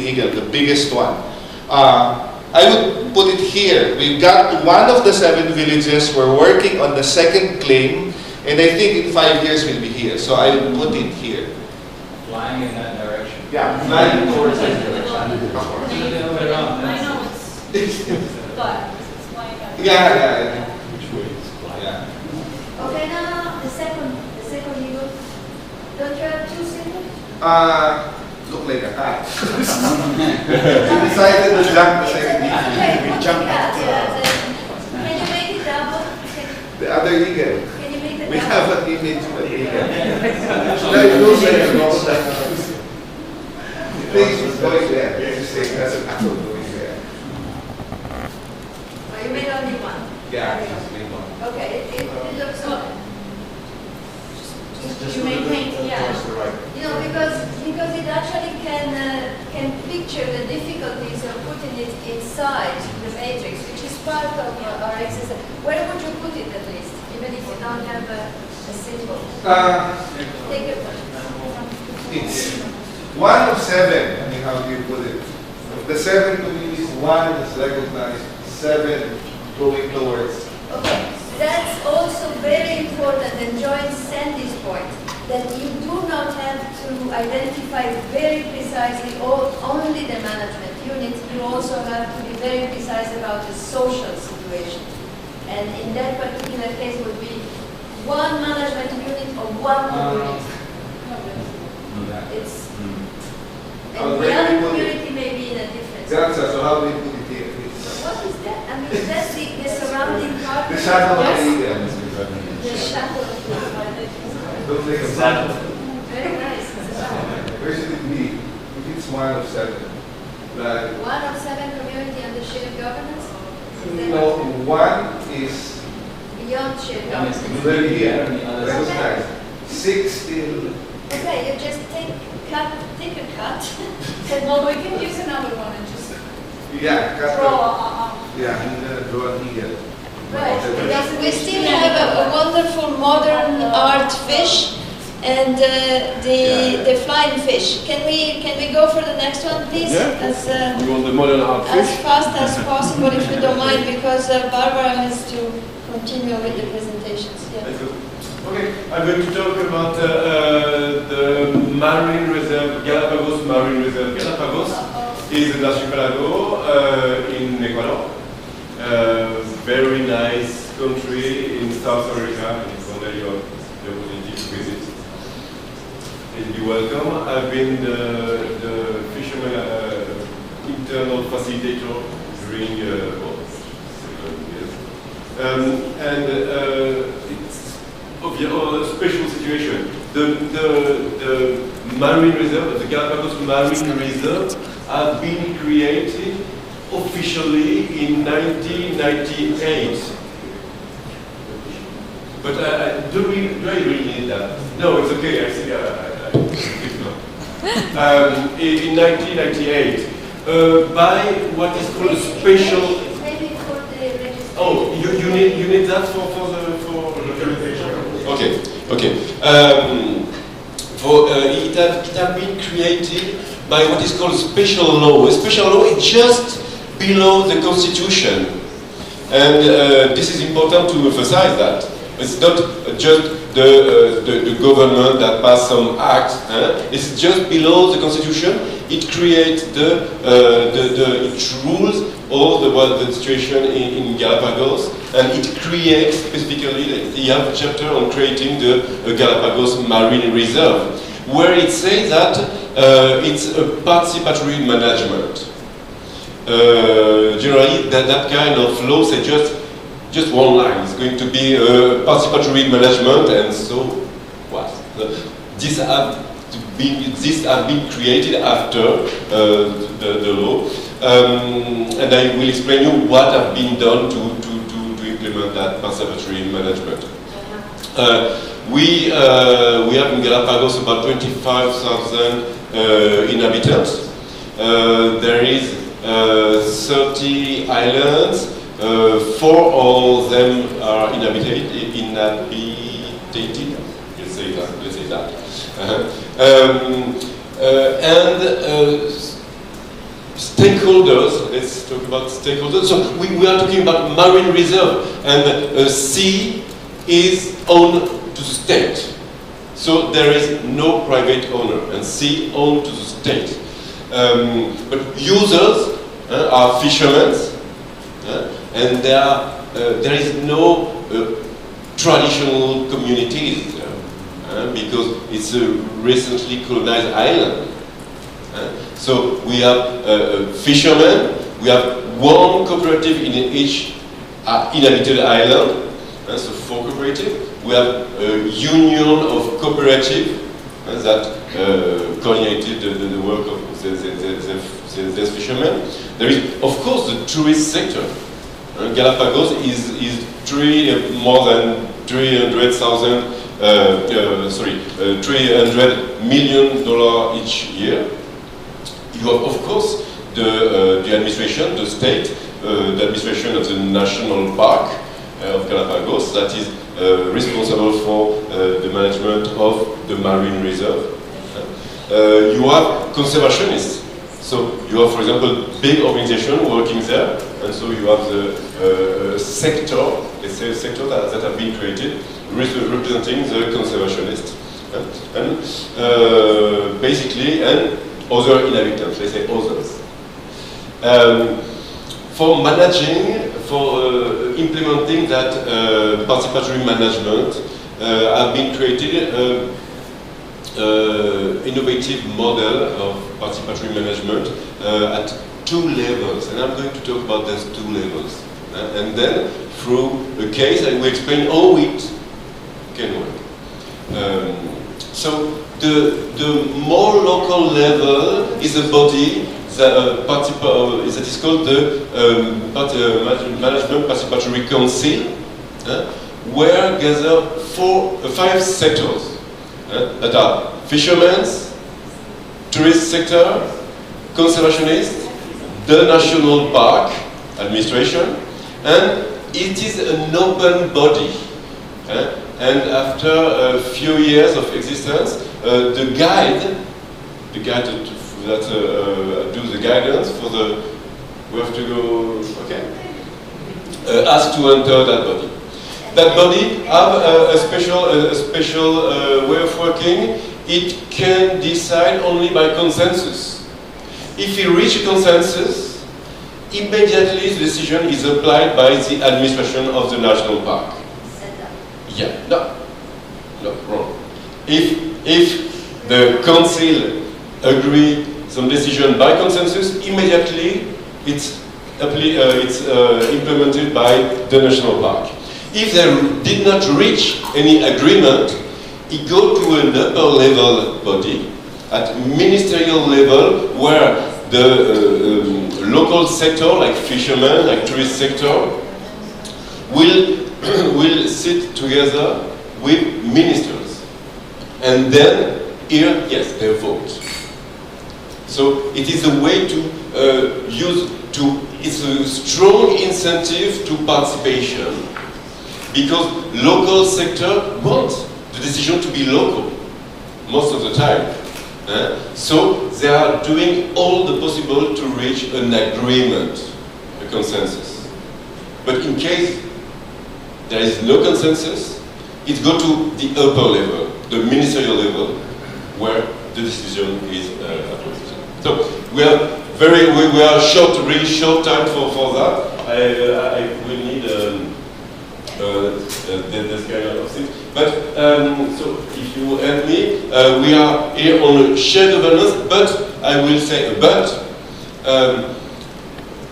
eagle, the biggest one. I would put it here. We've got one of the 7 villages. We're working on the second claim, and I think in 5 years we'll be here. So I will put it here. Flying in that direction. Yeah, flying towards that direction. I know it's but it's flying out. Yeah. Which way is flying? Yeah. Okay, now the second eagle. Don't you have 2 symbols? Look like a hat. We decided to jump the second eagle. Okay, We jumped. can you make it double? The other eagle. Can you make it We double? have an image of an eagle. It looks like a wrong side. The place is going there. You say that's an apple going there. Oh, you made only one. Yeah, it's a big one. Okay, it looks good. You may paint, yeah. You know, because it actually can picture the difficulties of putting it inside the matrix, which is part of our exercise. Where would you put it at least, even if you don't have a symbol? Take your time. It's 1 of 7. I mean, how do you put it? The 7 communities, 1 is recognized, 7 going towards. Okay, that's also very important, and joins Sandy's point, that you do not have to identify very precisely only the management unit. You also have to be very precise about the social situation. And in that particular case would be 1 management unit or 1 community. It's, and the other community may be in a different. So how do we put it here? What is that? I mean, that's the surrounding part. The shadow of Yes. the eagle. The shadow of the Looks like a shadow. very nice. It's a shadow. Where should it be? If it's 1 of 7. Like, 1 of 7 community under shared governance? Is that no, 1 is beyond shared One is governance? very here. and the other That's is- nice. 6 still. Okay, you just take a cut. Well, we can use another one and just Yeah, cut draw the- Yeah, I'm gonna draw an eagle. Right, because we still have a wonderful modern art fish and the flying fish. Can we go for the next one, please? Yeah. As You want the modern art as fish? fast as possible, if you don't mind, because Barbara has to continue with the presentations. Yeah. Let's go. Okay, I'm going to talk about the marine reserve, Galapagos Marine Reserve. Galapagos is an archipelago in Ecuador. Very nice country in South America, and if one day you have the opportunity to visit, you'll be welcome. I've been the fisherman internal facilitator during several years. It's a special situation. The marine reserve, the Galapagos Marine Reserve, have been created officially in 1998. But do I really need that? No, it's okay. I see. In 1998, by what is called a special. Maybe for the registration. Oh, you need that for localization. Okay. It has been created by what is called special law. A special law is just below the constitution, and this is important to emphasize that it's not just the government that passed some act. It's just below the constitution. It creates it rules all the situation in Galapagos, and it creates specifically the chapter on creating the Galapagos Marine Reserve, where it says that it's a participatory management. Generally, that kind of law says just one line. It's going to be participatory management, and so what? These have been created after the law, and I will explain you what have been done to implement that participatory management. We have in Galapagos about 25,000 inhabitants. There is 30 islands. 4 of them are inhabited. Let's say that. stakeholders, let's talk about stakeholders. So we are talking about marine reserve, and sea is owned to the state. So there is no private owner, and sea owned to the state. But users are fishermen, and there is no traditional communities because it's a recently colonized island. So we have fishermen, we have one cooperative in each inhabited island, so 4 cooperatives. We have a union of cooperative that coordinated the work of the fishermen. There is, of course, the tourist sector. Galapagos is more than $300 million each year. You have, of course, the administration, the state, the administration of the national park of Galapagos that is responsible for the management of the marine reserve. You have conservationists. So you have, for example, big organization working there, and so you have the sector, let's say a sector that have been created representing the conservationists. And basically, and other inhabitants, let's say others. For managing, for implementing that participatory management, have been created innovative model of participatory management at 2 levels, and I'm going to talk about those 2 levels. And then, through a case, I will explain how it can work. So, the more local level is a body that is called the Management Participatory Council, where gather 5 sectors that are fishermen, tourist sector, conservationists, the national park administration, and it is an open body. And after a few years of existence, the guide that do the guidance for the, we have to go, okay, asked to enter that body. That body have a special way of working. It can decide only by consensus. If you reach a consensus, immediately the decision is applied by the administration of the national park. Yeah, no, wrong. If the council agree some decision by consensus, immediately it's implemented by the national park. If they did not reach any agreement, it goes to an upper level body, at ministerial level, where the local sector, like fishermen, like tourist sector, will sit together with ministers. And then, here, yes, they vote. So it is a way to it's a strong incentive to participation, because local sector wants the decision to be local most of the time. So they are doing all the possible to reach an agreement, a consensus. But in case there is no consensus, it goes to the upper level, the ministerial level, where the decision is approved. So we are really short time for that. I will need this kind of thing. But so if you help me, we are here on shared governance. But I will say,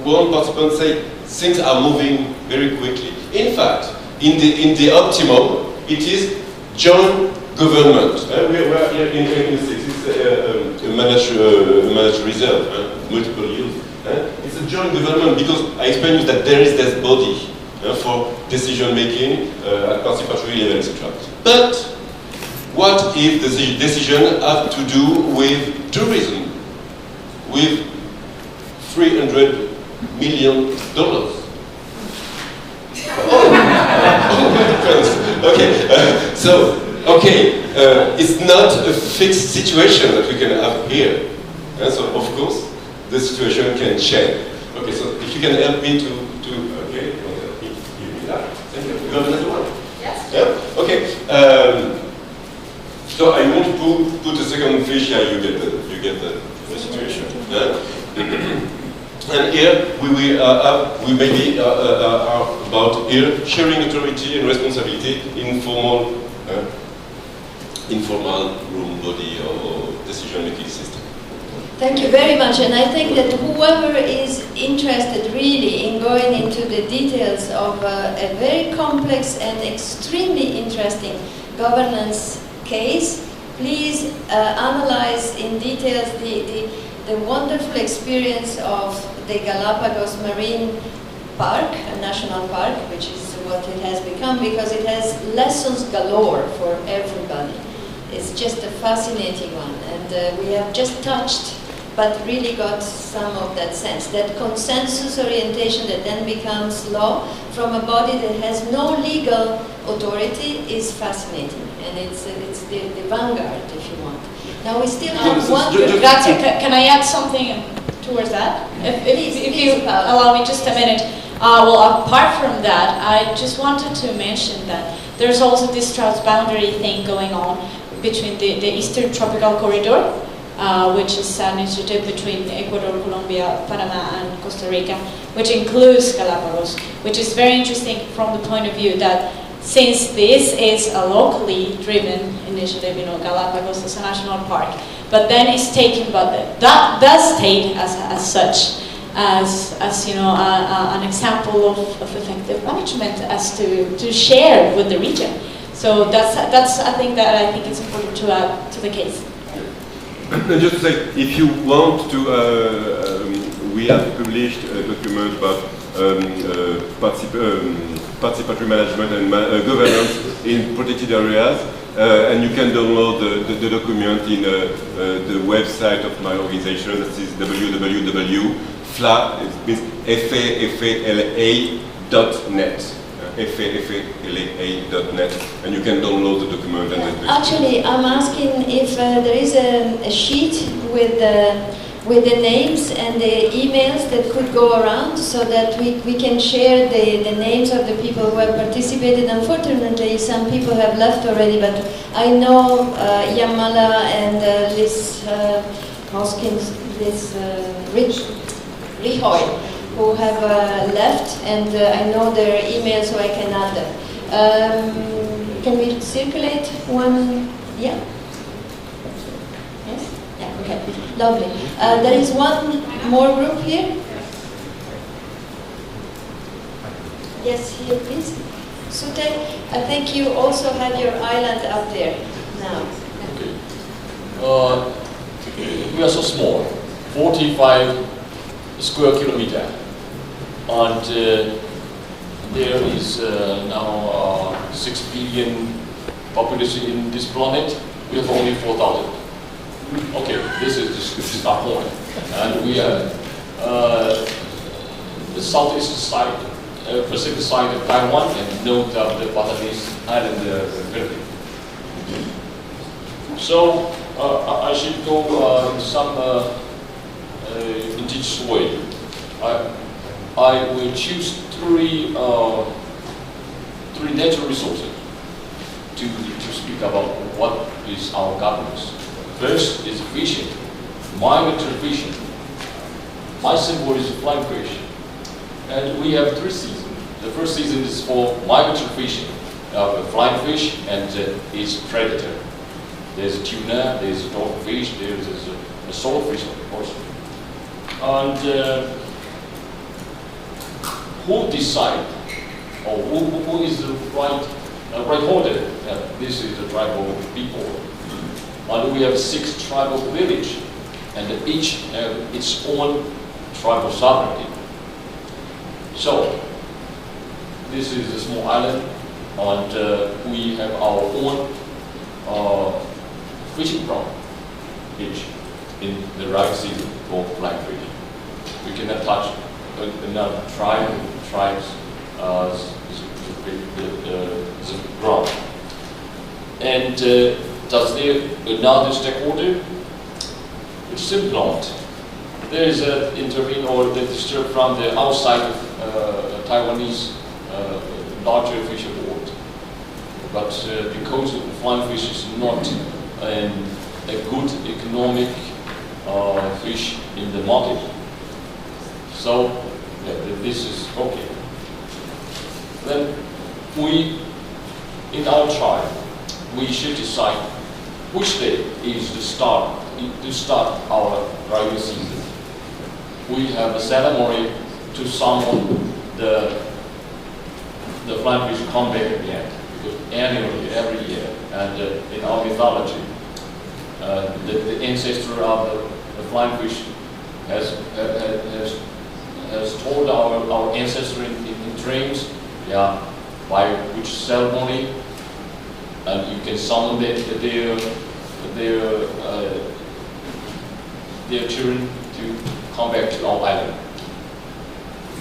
one participant say things are moving very quickly. In fact, in the optimum, it is joint government. We are here in 26. It's a managed reserve, multiple use. It's a joint government because I explained to you that there is this body for decision making at participatory level, etc. But what if the decision have to do with tourism, with $300 million? It's not a fixed situation that we can have here. So of course, the situation can change. Okay, so if you can help me to okay, give me that. Thank you. You have another one? Yes. Yeah. Okay. So I want to put a second fish. Yeah, you get the situation. Yeah. And here we maybe are about here sharing authority and responsibility in informal room body or decision-making system. Thank you very much, and I think that whoever is interested really in going into the details of a very complex and extremely interesting governance case, please analyze in details the wonderful experience of the Galapagos Marine Park, a national park, which is what it has become, because it has lessons galore for everybody. It's just a fascinating one, and we have just touched but really got some of that sense. That consensus orientation that then becomes law from a body that has no legal authority is fascinating. And it's the vanguard, if you want. Now we still have one... Grazie, can I add something towards that? If you allow me just a minute. Well, apart from that, I just wanted to mention that there's also this transboundary thing going on between the Eastern Tropical Corridor, which is an initiative between Ecuador, Colombia, Panama, and Costa Rica, which includes Galapagos, which is very interesting from the point of view that since this is a locally driven initiative, you know, Galapagos is a national park, but then it's taken by the state as such, as you know, an example of effective management as to share with the region. So that's I think it's important to add to the case. And just to say, if you want to, we have published a document about participatory management and governance in protected areas, and you can download the document in the website of my organization. That is www.fla, it means fala.net. fala.net, and you can download the document. And actually, I'm asking if there is a sheet with the names and the emails that could go around, so that we can share the names of the people who have participated. Unfortunately, some people have left already, but I know Yamala and Liz Hoskins, Liz Rihoy, who have left, and I know their email, so I can add them. Can we circulate one? Yeah? Yes? Yeah, okay. Lovely. There is one more group here. Yes, here, please. Sute, I think you also have your island up there now. Okay. We are so small, 45 square kilometer. And there is now 6 billion population in this planet. We have only 4,000. Okay, this is the start point. And we are the southeast side, Pacific side of Taiwan, and north of the Balinese island, Philippines. So I should go in some indigenous way. I will choose three natural resources to speak about what is our governance. First is fishing, migratory fishing. My symbol is flying fish. And we have 3 seasons. The first season is for migratory fishing, flying fish and its predator. There's a tuna, there's a dogfish, there's a swordfish, of course. And who decide, or who is the right holder? This is the tribal people. And we have 6 tribal villages, and each have its own tribal sovereignty. So, this is a small island, and we have our own fishing ground, each in the right season for flying fish. We cannot touch another tribes the ground. And does there another stakeholder? It's simply not. there is a intervene or the disturb from the outside of Taiwanese larger fish board. But because flying fish is not a good economic fish in the market, so yeah, this is okay. Then we, in our tribe, we should decide which day is to start our dry season. We have a ceremony to summon the flying fish come back again, because annually, every year, and in our mythology, the ancestor of the flying fish has told our ancestor in dreams, yeah, by which ceremony, and you can summon their children to come back to our island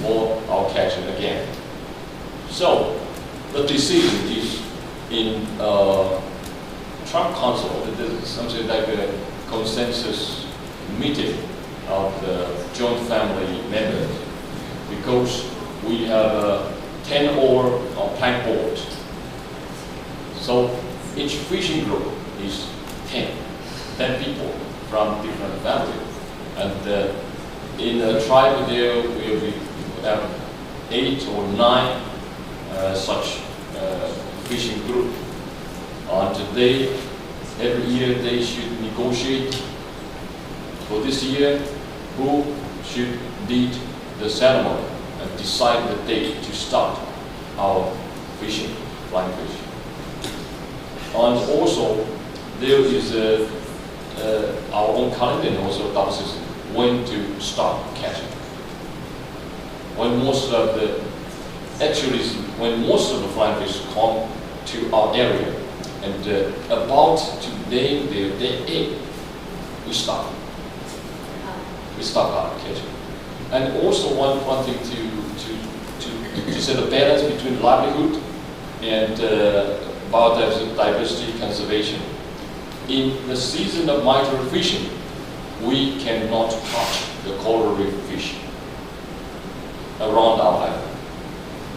for our catching again. So the decision is in Trump Council. There's something like a consensus meeting of the joint family members, because we have 10 oar plank board. So each fishing group is 10 people from different families. And in the tribe there, we have 8 or 9 such fishing group. And every year they should negotiate for this year who should lead the ceremony and decide the date to start our fishing, flying fish. And also there is our own calendar and also double system when to start catching. When most of the flying fish come to our area and about to lay their egg, we start our catching. And also one thing to set a balance between livelihood and biodiversity conservation. In the season of micro fishing, we cannot touch the coral reef fish around our island.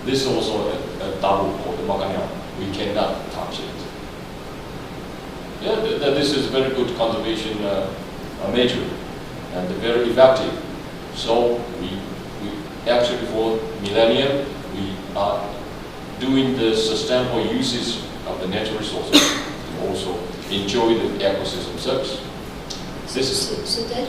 This is also a tabu or the Macanao. We cannot touch it. Yeah, this is a very good conservation measure and very effective. So we actually for millennium we are doing the sustainable uses of the natural resources to also enjoy the ecosystem service. So that,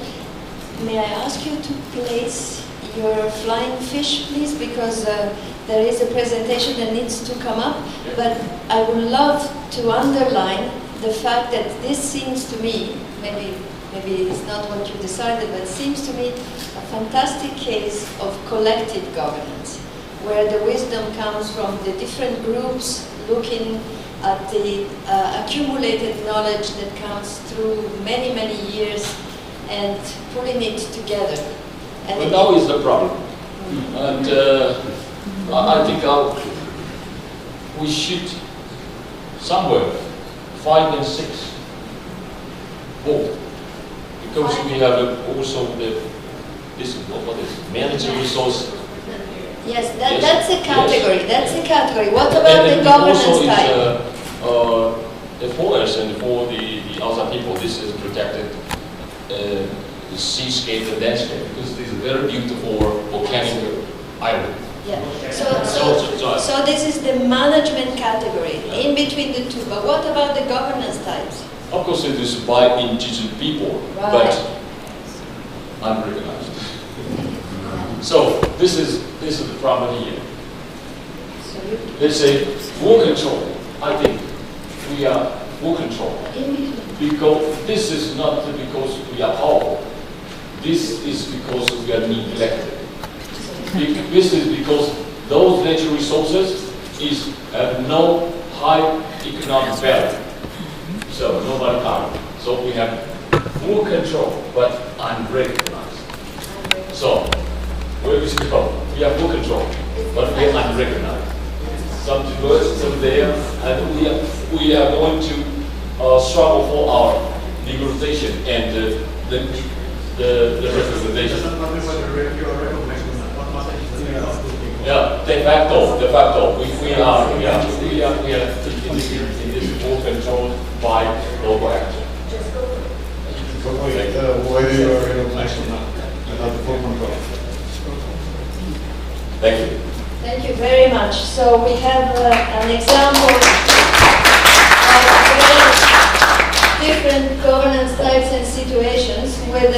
may I ask you to place your flying fish, please, because there is a presentation that needs to come up, Yeah. but I would love to underline the fact that this seems to me, maybe it's not what you decided, but it seems to me a fantastic case of collective governance, where the wisdom comes from the different groups looking at the accumulated knowledge that comes through many, many years and putting it together. And But now is the problem. And I think we should somewhere 5 and 6 both, because we have also this managing resource. yes, Yes. that's a category. Yes. That's a category. What about the governance also type? For us and for the other people, this is protected seascape and landscape, because this is very beautiful volcanic island. Yeah. So- So this is the management category in between the two. But what about the governance types? Of course, it is by indigenous people, Right. but unrecognized. So this is the problem here. So you Let's say war control. I think we are war control. in between. Because this is not because we are powerful. This is because we are neglected. This is because those natural resources have no high economic value. So nobody can. So we have full control, but unrecognized. So where we go? We have full control, but we are unrecognized. Some diverse, some there, and we are going to struggle for our legalization and the the representation. Yeah, de facto. We are in this all controlled by local action. Why do you recognize without the full control? Thank you. Thank you very much. So we have an example of very different governance types and situations with